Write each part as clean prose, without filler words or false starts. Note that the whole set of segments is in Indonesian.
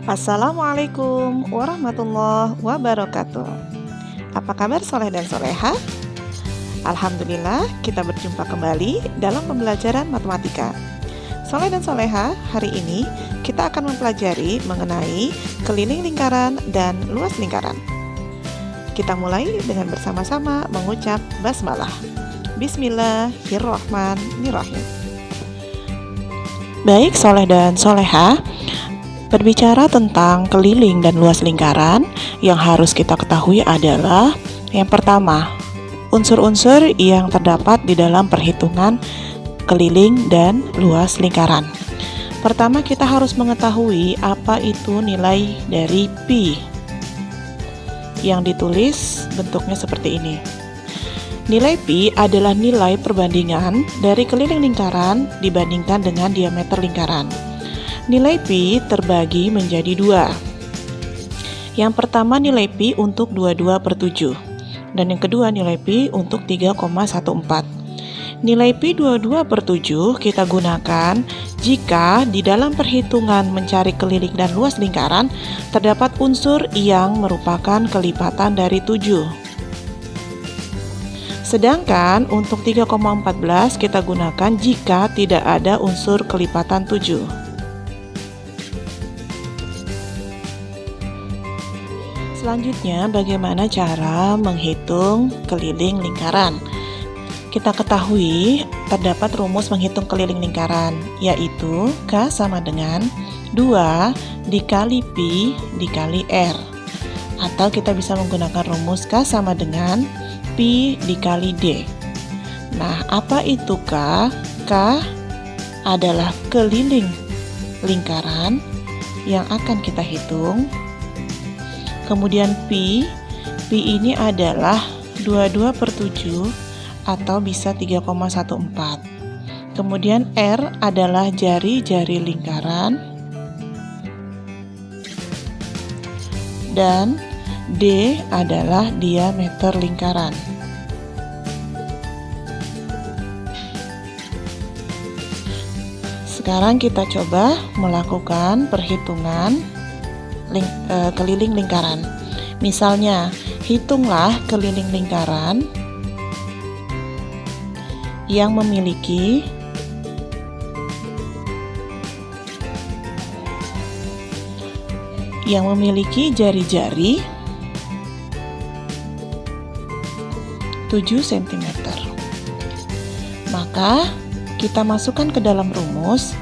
Assalamualaikum warahmatullahi wabarakatuh. Apa kabar soleh dan soleha? Alhamdulillah kita berjumpa kembali dalam pembelajaran matematika. Soleh dan soleha, hari ini kita akan mempelajari mengenai keliling lingkaran dan luas lingkaran. Kita mulai dengan bersama-sama mengucap basmalah. Bismillahirrahmanirrahim. Baik soleh dan soleha, berbicara tentang keliling dan luas lingkaran, yang harus kita ketahui adalah yang pertama, unsur-unsur yang terdapat di dalam perhitungan keliling dan luas lingkaran. Pertama, kita harus mengetahui apa itu nilai dari pi, yang ditulis bentuknya seperti ini. Nilai pi adalah nilai perbandingan dari keliling lingkaran dibandingkan dengan diameter lingkaran. Nilai pi terbagi menjadi dua. Yang pertama nilai pi untuk 22/7 dan yang kedua nilai pi untuk 3,14. Nilai pi 22/7 kita gunakan jika di dalam perhitungan mencari keliling dan luas lingkaran terdapat unsur yang merupakan kelipatan dari 7. Sedangkan untuk 3,14 kita gunakan jika tidak ada unsur kelipatan 7. Selanjutnya, bagaimana cara menghitung keliling lingkaran? Kita ketahui terdapat rumus menghitung keliling lingkaran, yaitu K sama dengan 2 dikali pi dikali R. Atau kita bisa menggunakan rumus K sama dengan pi dikali D. Nah, apa itu K? K adalah keliling lingkaran yang akan kita hitung. Kemudian pi ini adalah 22/7 atau bisa 3,14. Kemudian R adalah jari-jari lingkaran dan D adalah diameter lingkaran. Sekarang kita coba melakukan perhitungan keliling lingkaran. Misalnya, hitunglah keliling lingkaran yang memiliki jari-jari 7 cm. Maka kita masukkan ke dalam rumus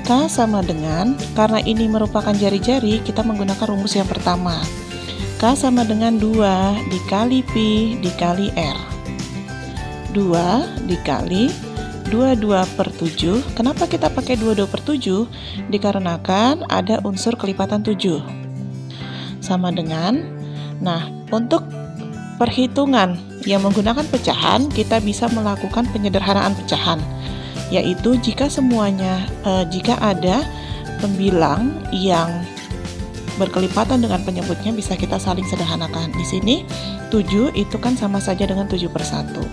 K sama dengan, karena ini merupakan jari-jari, kita menggunakan rumus yang pertama. K sama dengan 2 dikali pi dikali R. 2 dikali 22/7. Kenapa kita pakai 22/7? Dikarenakan ada unsur kelipatan 7. Sama dengan, nah untuk perhitungan yang menggunakan pecahan, kita bisa melakukan penyederhanaan pecahan, yaitu jika ada pembilang yang berkelipatan dengan penyebutnya bisa kita saling sederhanakan. Di sini 7 itu kan sama saja dengan 7/1.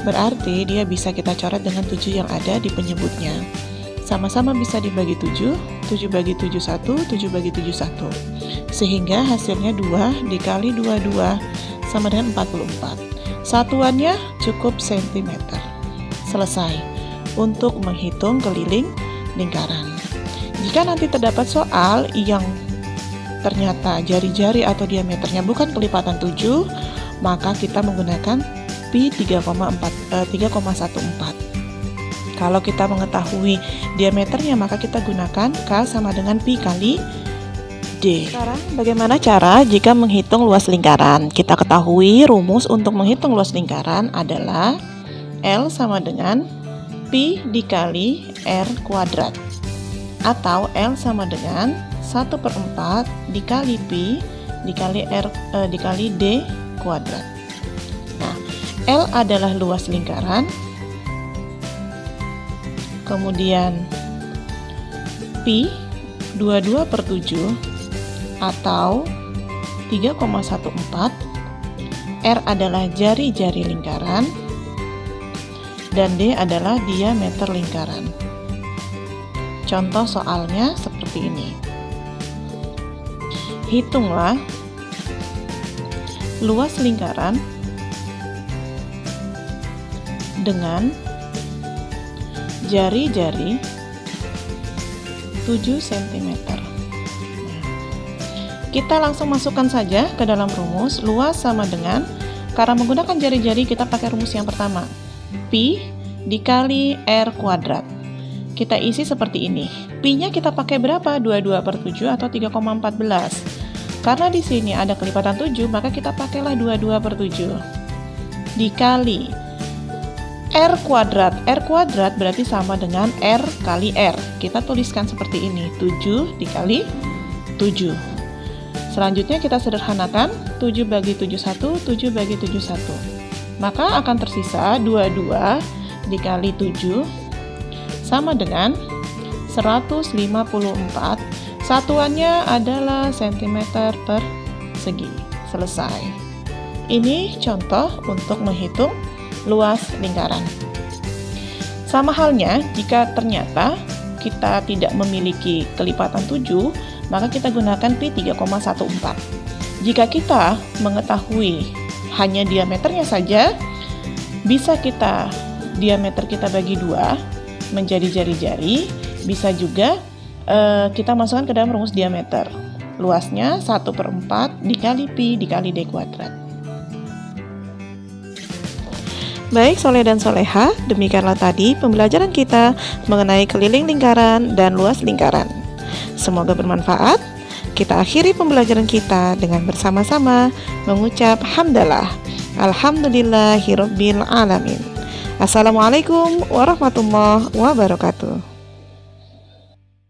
Berarti dia bisa kita coret dengan 7 yang ada di penyebutnya. Sama-sama bisa dibagi 7, 7 bagi 7 1, 7 bagi 7 1. Sehingga hasilnya 2 dikali 22 sama dengan 44. Satuannya cukup cm. Selesai untuk menghitung keliling lingkaran. Jika nanti terdapat soal yang ternyata jari-jari atau diameternya bukan kelipatan 7, maka kita menggunakan pi 3,14. Kalau kita mengetahui diameternya, maka kita gunakan K sama dengan pi kali D. Sekarang bagaimana cara jika menghitung luas lingkaran? Kita ketahui rumus untuk menghitung luas lingkaran adalah L sama dengan pi dikali R kuadrat, atau L sama dengan 1/4 dikali pi dikali dikali D kuadrat. Nah, L adalah luas lingkaran, kemudian pi 22/7 atau 3,14. R adalah jari-jari lingkaran dan D adalah diameter lingkaran. Contoh soalnya seperti ini. Hitunglah luas lingkaran dengan jari-jari 7 cm. Kita langsung masukkan saja ke dalam rumus. Luas sama dengan, karena menggunakan jari-jari kita pakai rumus yang pertama, pi dikali r kuadrat. Kita isi seperti ini. Pi-nya kita pakai berapa? 22/7 atau 3,14. Karena di sini ada kelipatan 7, maka kita pakailah 22/7 dikali R kuadrat. R kuadrat berarti sama dengan R kali R. Kita tuliskan seperti ini, 7 dikali 7. Selanjutnya kita sederhanakan, 7 bagi 71, 7 bagi 71. Maka akan tersisa 22 dikali 7 sama dengan 154. Satuannya adalah cm persegi. Selesai. Ini contoh untuk menghitung luas lingkaran. Sama halnya, jika ternyata kita tidak memiliki kelipatan 7, maka kita gunakan pi 3,14. Jika kita mengetahui hanya diameternya saja, bisa kita diameter kita bagi 2 menjadi jari-jari. Bisa juga kita masukkan ke dalam rumus diameter. Luasnya 1/4 dikali pi dikali d kuadrat. Baik soleh dan soleha, demikianlah tadi pembelajaran kita mengenai keliling lingkaran dan luas lingkaran. Semoga bermanfaat. Kita akhiri pembelajaran kita dengan bersama-sama mengucap hamdalah. Alhamdulillahirabbil alamin. Assalamualaikum warahmatullahi wabarakatuh.